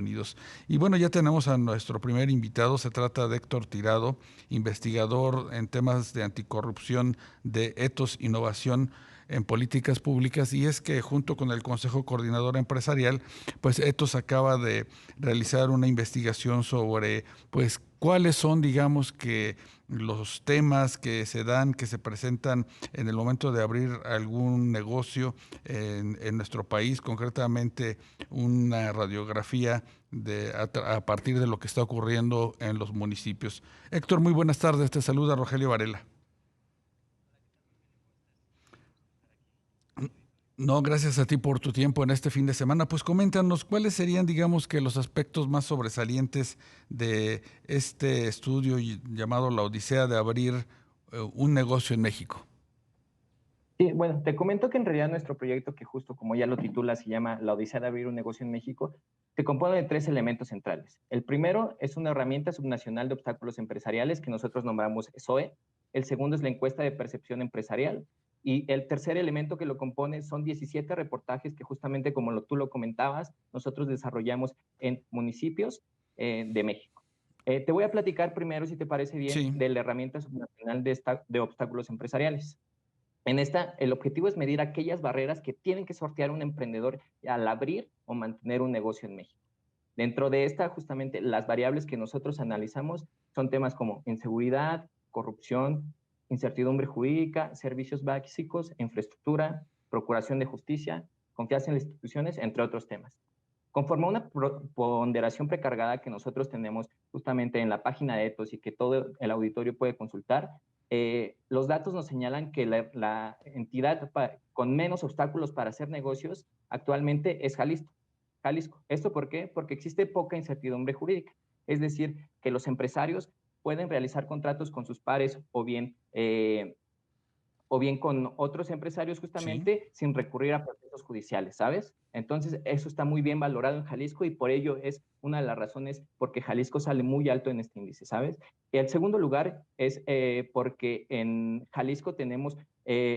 Unidos. Y bueno, ya tenemos a nuestro primer invitado, se trata de Héctor Tirado, investigador en temas de anticorrupción, de etos, innovación en políticas públicas, y es que junto con el Consejo Coordinador Empresarial, pues Etos acaba de realizar una investigación sobre pues cuáles son, digamos, que los temas que se dan, que se presentan en el momento de abrir algún negocio en nuestro país, concretamente una radiografía a partir de lo que está ocurriendo en los municipios. Héctor, muy buenas tardes, te saluda Rogelio Varela. No, gracias a ti por tu tiempo en este fin de semana. Pues coméntanos cuáles serían, digamos, que los aspectos más sobresalientes de este estudio llamado La Odisea de abrir un negocio en México. Sí, bueno, te comento que en realidad nuestro proyecto, que justo como ya lo titula, se llama La Odisea de abrir un negocio en México, se compone de tres elementos centrales. El primero es una herramienta subnacional de obstáculos empresariales que nosotros nombramos SOE. El segundo es la encuesta de percepción empresarial. Y el tercer elemento que lo compone son 17 reportajes que justamente como tú lo comentabas, nosotros desarrollamos en municipios de México. Te voy a platicar primero, si te parece bien, Sí. de la herramienta subnacional de obstáculos empresariales. En esta, el objetivo es medir aquellas barreras que tienen que sortear un emprendedor al abrir o mantener un negocio en México. Dentro de esta, justamente, las variables que nosotros analizamos son temas como inseguridad, corrupción, incertidumbre jurídica, servicios básicos, infraestructura, procuración de justicia, confianza en las instituciones, entre otros temas. Conforme a una ponderación precargada que nosotros tenemos justamente en la página de ETOS y que todo el auditorio puede consultar, los datos nos señalan que la entidad con menos obstáculos para hacer negocios actualmente es Jalisco. Jalisco. ¿Esto por qué? Porque existe poca incertidumbre jurídica. Es decir, que los empresarios pueden realizar contratos con sus pares o bien con otros empresarios Sí. justamente sin recurrir a procesos judiciales, ¿sabes? Entonces, eso está muy bien valorado en Jalisco y por ello es una de las razones porque Jalisco sale muy alto en este índice, ¿sabes? Y el segundo lugar es porque en Jalisco tenemos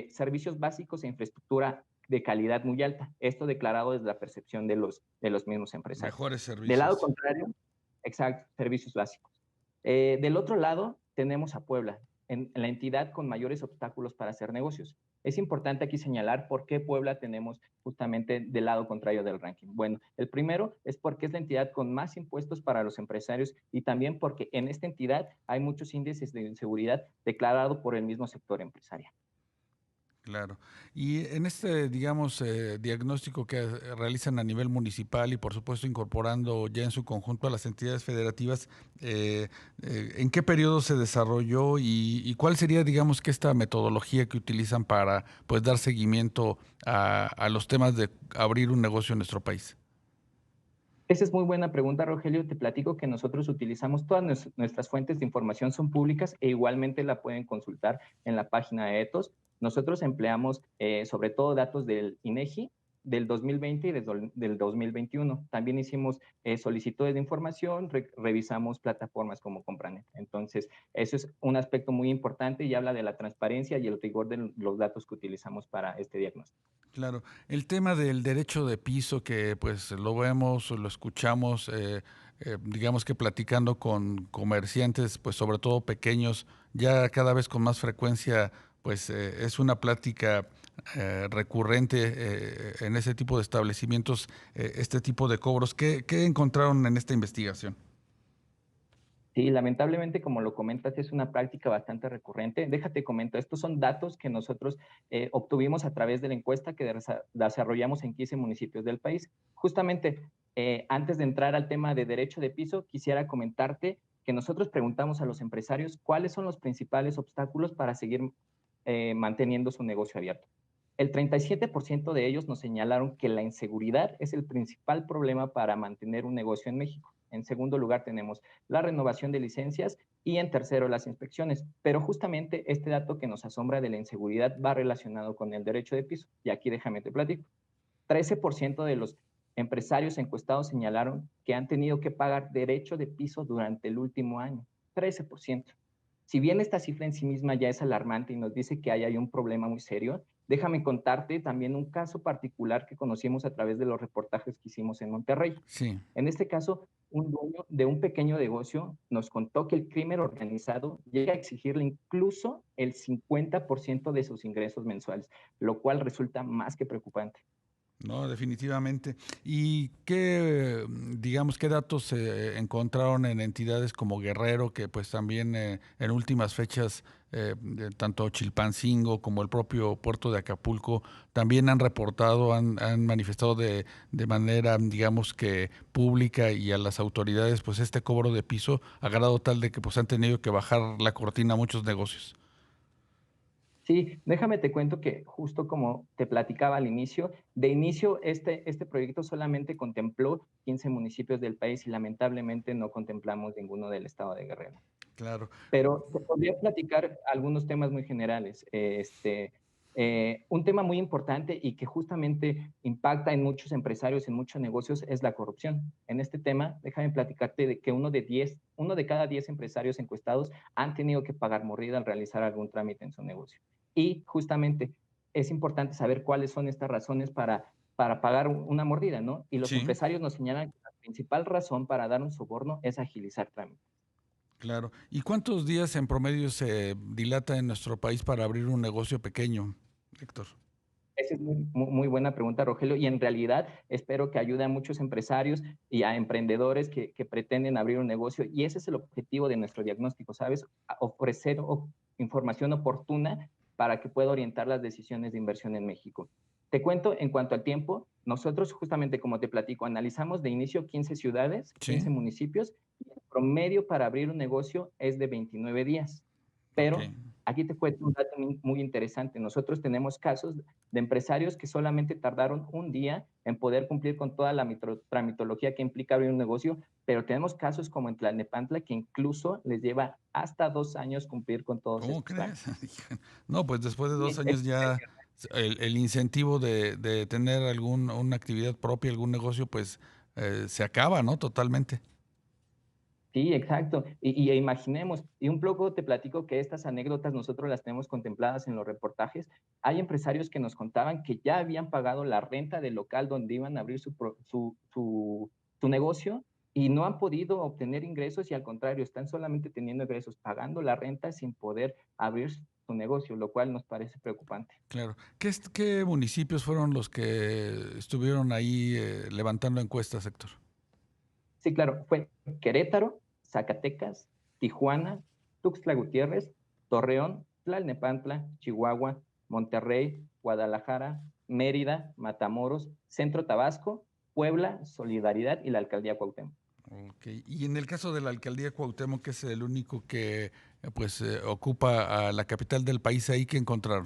servicios básicos e infraestructura de calidad muy alta. Esto declarado desde la percepción de los mismos empresarios. Mejores Del lado servicios. contrario, exacto, servicios básicos. Del otro lado, tenemos a Puebla, en la entidad con mayores obstáculos para hacer negocios. Es importante aquí señalar por qué Puebla tenemos justamente del lado contrario del ranking. Bueno, el primero es porque es la entidad con más impuestos para los empresarios y también porque en esta entidad hay muchos índices de inseguridad declarados por el mismo sector empresarial. Claro. Y en este, digamos, diagnóstico que realizan a nivel municipal y por supuesto incorporando ya en su conjunto a las entidades federativas, ¿en qué periodo se desarrolló y cuál sería, digamos, que esta metodología que utilizan para pues dar seguimiento a los temas de abrir un negocio en nuestro país? Esa es muy buena pregunta, Rogelio. Te platico que nosotros utilizamos todas nuestras fuentes de información son públicas e igualmente la pueden consultar en la página de ETOS. Nosotros empleamos sobre todo datos del INEGI del 2020 y del 2021. También hicimos solicitudes de información, revisamos plataformas como Compranet. Entonces, eso es un aspecto muy importante y habla de la transparencia y el rigor de los datos que utilizamos para este diagnóstico. Claro, el tema del derecho de piso que pues lo vemos, lo escuchamos, digamos que platicando con comerciantes, pues sobre todo pequeños, ya cada vez con más frecuencia, pues es una plática recurrente en ese tipo de establecimientos, este tipo de cobros. ¿Qué encontraron en esta investigación? Sí, lamentablemente, como lo comentas, es una práctica bastante recurrente. Déjate comento, estos son datos que nosotros obtuvimos a través de la encuesta que desarrollamos en 15 municipios del país. Justamente, antes de entrar al tema de derecho de piso, quisiera comentarte que nosotros preguntamos a los empresarios cuáles son los principales obstáculos para seguir manteniendo su negocio abierto. El 37% de ellos nos señalaron que la inseguridad es el principal problema para mantener un negocio en México. En segundo lugar tenemos la renovación de licencias y en tercero las inspecciones. Pero justamente este dato que nos asombra de la inseguridad va relacionado con el derecho de piso. Y aquí déjame te platico. 13% de los empresarios encuestados señalaron que han tenido que pagar derecho de piso durante el último año. 13%. Si bien esta cifra en sí misma ya es alarmante y nos dice que hay un problema muy serio, Déjame contarte también un caso particular que conocimos a través de los reportajes que hicimos en Monterrey. Sí. En este caso, un dueño de un pequeño negocio nos contó que el crimen organizado llega a exigirle incluso el 50% de sus ingresos mensuales, lo cual resulta más que preocupante. No, definitivamente. ¿Y qué, digamos, qué datos se encontraron en entidades como Guerrero, que pues también en últimas fechas, tanto Chilpancingo como el propio puerto de Acapulco, también han reportado, han manifestado de manera, digamos que pública y a las autoridades, pues este cobro de piso a grado tal de que pues han tenido que bajar la cortina a muchos negocios? Sí, déjame te cuento que justo como te platicaba al inicio, de inicio este proyecto solamente contempló 15 municipios del país y lamentablemente no contemplamos ninguno del estado de Guerrero. Claro. Pero te podría platicar algunos temas muy generales. Un tema muy importante y que justamente impacta en muchos empresarios, en muchos negocios, es la corrupción. En este tema, déjame platicarte de que uno de cada 10 empresarios encuestados han tenido que pagar mordida al realizar algún trámite en su negocio. Y justamente es importante saber cuáles son estas razones para pagar una mordida, ¿no? Y los Sí. empresarios nos señalan que la principal razón para dar un soborno es agilizar trámites. Claro. ¿Y cuántos días en promedio se dilata en nuestro país para abrir un negocio pequeño, Héctor? Esa es muy buena pregunta, Rogelio, y en realidad espero que ayude a muchos empresarios y a emprendedores que pretenden abrir un negocio, y ese es el objetivo de nuestro diagnóstico, ¿sabes? Ofrecer información oportuna para que pueda orientar las decisiones de inversión en México. Te cuento, en cuanto al tiempo, nosotros justamente como te platico, analizamos de inicio 15 ciudades, Sí. 15 municipios, y el promedio para abrir un negocio es de 29 días. Ok. Pero aquí te cuento un dato muy interesante. Nosotros tenemos casos de empresarios que solamente tardaron un día en poder cumplir con toda la tramitología que implica abrir un negocio, pero tenemos casos como en Tlalnepantla que incluso les lleva hasta 2 años cumplir con todos ¿Cómo estos crees? trámites. No, pues después de dos Sí, años ya el incentivo de tener una actividad propia, algún negocio, pues se acaba, ¿no? Totalmente. sí, exacto. Imaginemos, y un poco te platico que estas anécdotas nosotros las tenemos contempladas en los reportajes. Hay empresarios que nos contaban que ya habían pagado la renta del local donde iban a abrir su negocio y no han podido obtener ingresos y al contrario, están solamente teniendo ingresos, pagando la renta sin poder abrir su negocio, lo cual nos parece preocupante. Claro. ¿Qué municipios fueron los que estuvieron ahí levantando encuestas, Héctor? Sí, claro, fue Querétaro, Zacatecas, Tijuana, Tuxtla Gutiérrez, Torreón, Tlalnepantla, Chihuahua, Monterrey, Guadalajara, Mérida, Matamoros, Centro Tabasco, Puebla, Solidaridad y la Alcaldía Cuauhtémoc. Ok. Y en el caso de la alcaldía Cuauhtémoc, que es el único que pues ocupa a la capital del país, ahí que encontrar.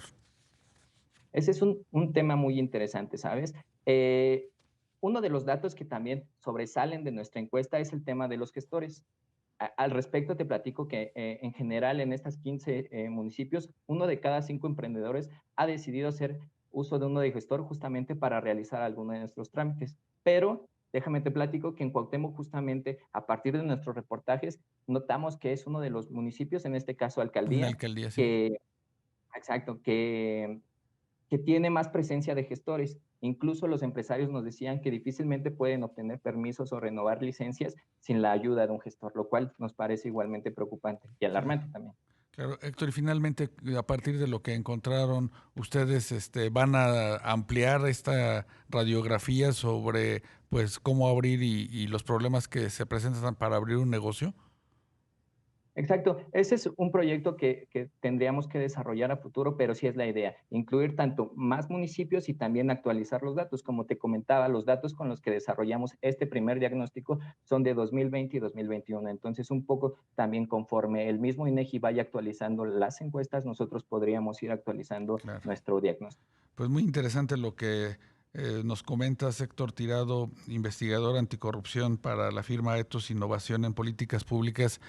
Ese es un tema muy interesante, ¿sabes? Eh, Uno de los datos que también sobresalen de nuestra encuesta es el tema de los gestores. Al respecto, te platico que en general en estas 15 municipios, uno de cada 5 emprendedores ha decidido hacer uso de uno de gestor justamente para realizar alguno de nuestros trámites. Pero déjame te platico que en Cuauhtémoc justamente a partir de nuestros reportajes notamos que es uno de los municipios, en este caso Una alcaldía, alcaldía, sí. que, exacto, que tiene más presencia de gestores. Incluso los empresarios nos decían que difícilmente pueden obtener permisos o renovar licencias sin la ayuda de un gestor, lo cual nos parece igualmente preocupante y Claro. alarmante también. Claro, Héctor, y finalmente, a partir de lo que encontraron, ustedes van a ampliar esta radiografía sobre pues cómo abrir y los problemas que se presentan para abrir un negocio. Exacto, ese es un proyecto que tendríamos que desarrollar a futuro, pero sí es la idea, incluir tanto más municipios y también actualizar los datos. Como te comentaba, los datos con los que desarrollamos este primer diagnóstico son de 2020 y 2021. Entonces, un poco también conforme el mismo INEGI vaya actualizando las encuestas, nosotros podríamos ir actualizando Claro. nuestro diagnóstico. Pues muy interesante lo que nos comenta Héctor Tirado, investigador anticorrupción para la firma Etos Innovación en Políticas Públicas.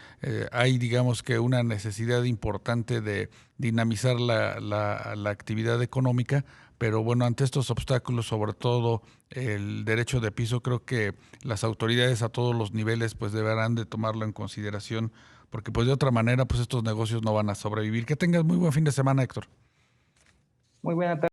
Hay, digamos que, una necesidad importante de dinamizar la actividad económica, pero bueno, ante estos obstáculos, sobre todo el derecho de piso, creo que las autoridades a todos los niveles pues deberán de tomarlo en consideración, porque pues de otra manera pues estos negocios no van a sobrevivir. Que tengas muy buen fin de semana, Héctor. Muy buena tarde.